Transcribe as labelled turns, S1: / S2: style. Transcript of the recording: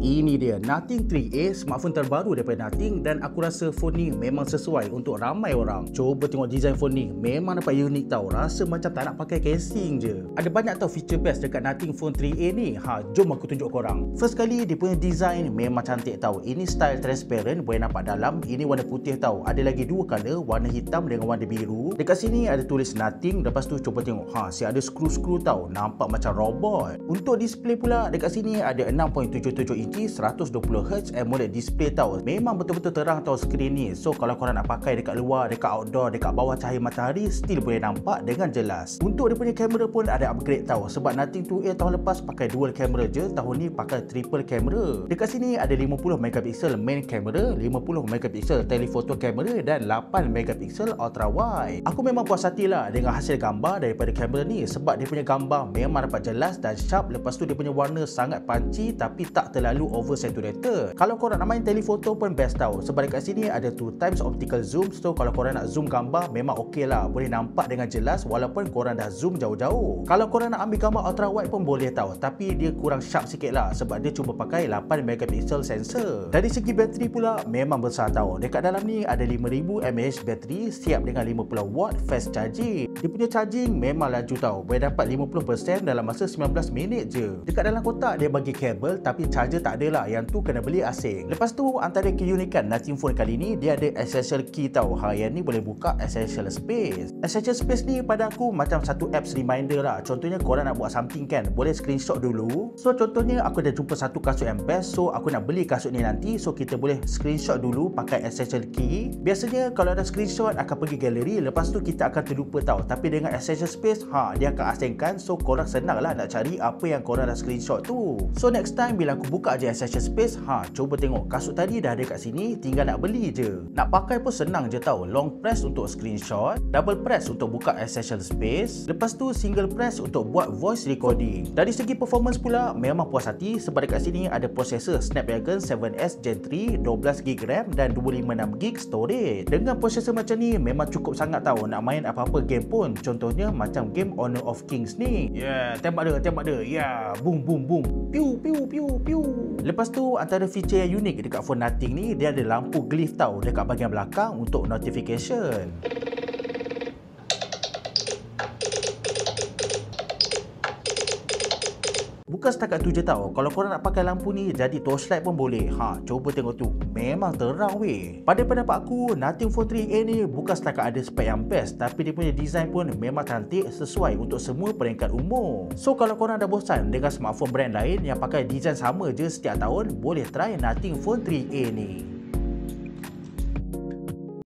S1: Ini dia Nothing 3A, smartphone terbaru daripada Nothing, dan aku rasa phone ni memang sesuai untuk ramai orang. Cuba tengok design phone ni, memang nampak unik tau. Rasa macam tak nak pakai casing je. Ada banyak tau feature best dekat Nothing Phone 3A ni. Jom aku tunjuk korang. First kali, dia punya design memang cantik tau. Ini style transparent, boleh nampak dalam. Ini warna putih tau. Ada lagi dua color, warna hitam dengan warna biru. Dekat sini ada tulis Nothing. Lepas tu cuba tengok, si ada skru-skru tau. Nampak macam robot. Untuk display pula, dekat sini ada 6.77 inci 120Hz AMOLED display tau. Memang betul-betul terang tau skrin ni. So kalau korang nak pakai dekat luar, dekat outdoor, dekat bawah cahaya matahari, still boleh nampak dengan jelas. Untuk dia punya kamera pun ada upgrade tau. Sebab Nothing 2A tahun lepas pakai dual kamera je, tahun ni pakai triple kamera. Dekat sini ada 50MP main kamera, 50MP telephoto kamera dan 8MP ultra wide. Aku memang puas hati lah dengan hasil gambar daripada kamera ni, sebab dia punya gambar memang dapat jelas dan sharp. Lepas tu dia punya warna sangat punchy tapi tak terlalu oversaturated. Kalau korang nak main telefoto pun best tau, sebab dekat sini ada 2x optical zoom. So kalau korang nak zoom gambar memang okey lah, boleh nampak dengan jelas walaupun korang dah zoom jauh-jauh. Kalau korang nak ambil gambar ultra wide pun boleh tau, tapi dia kurang sharp sikit lah sebab dia cuba pakai 8MP sensor. Dari segi bateri pula memang besar tau. Dekat dalam ni ada 5000mAh bateri siap dengan 50W fast charging. Dia punya charging memang laju tau, boleh dapat 50% dalam masa 19 minit je. Dekat dalam kotak dia bagi kabel, tapi charger tak ada lah, yang tu kena beli asing. Lepas tu antara keunikan Nothing Phone kali ni, dia ada essential key tau. Yang ni boleh buka essential space. Essential space ni pada aku macam satu apps reminder lah. Contohnya korang nak buat something kan, boleh screenshot dulu. So contohnya aku dah jumpa satu kasut yang best, so aku nak beli kasut ni nanti. So kita boleh screenshot dulu pakai essential key. Biasanya kalau ada screenshot akan pergi galeri, lepas tu kita akan terlupa tau. Tapi dengan essential space, dia akan asingkan. So korang senang lah nak cari apa yang korang dah screenshot tu. So next time bila aku buka je essential space, cuba tengok kasut tadi dah ada kat sini, tinggal nak beli je. Nak pakai pun senang je tau. Long press untuk screenshot, double press untuk buka essential space, lepas tu single press untuk buat voice recording. Dari segi performance pula memang puas hati, sebab dekat sini ada prosesor Snapdragon 7S Gen 3, 12GB RAM dan 256GB storage. Dengan prosesor macam ni memang cukup sangat tau nak main apa-apa game pun. Contohnya macam game Honor of Kings ni. Tembak dia. Boom boom boom. Piu piu piu piu. Lepas tu antara feature yang unik dekat phone Nothing ni, dia ada lampu glyph tau dekat bahagian belakang untuk notification. Bukan setakat tu je tau, kalau korang nak pakai lampu ni jadi torchlight pun boleh. Cuba tengok tu, memang terang weh. Pada pendapat aku, Nothing Phone 3A ni bukan setakat ada spek yang best, tapi dia punya design pun memang cantik, sesuai untuk semua peringkat umur. So kalau korang dah bosan dengan smartphone brand lain yang pakai design sama je setiap tahun, boleh try Nothing Phone 3A ni.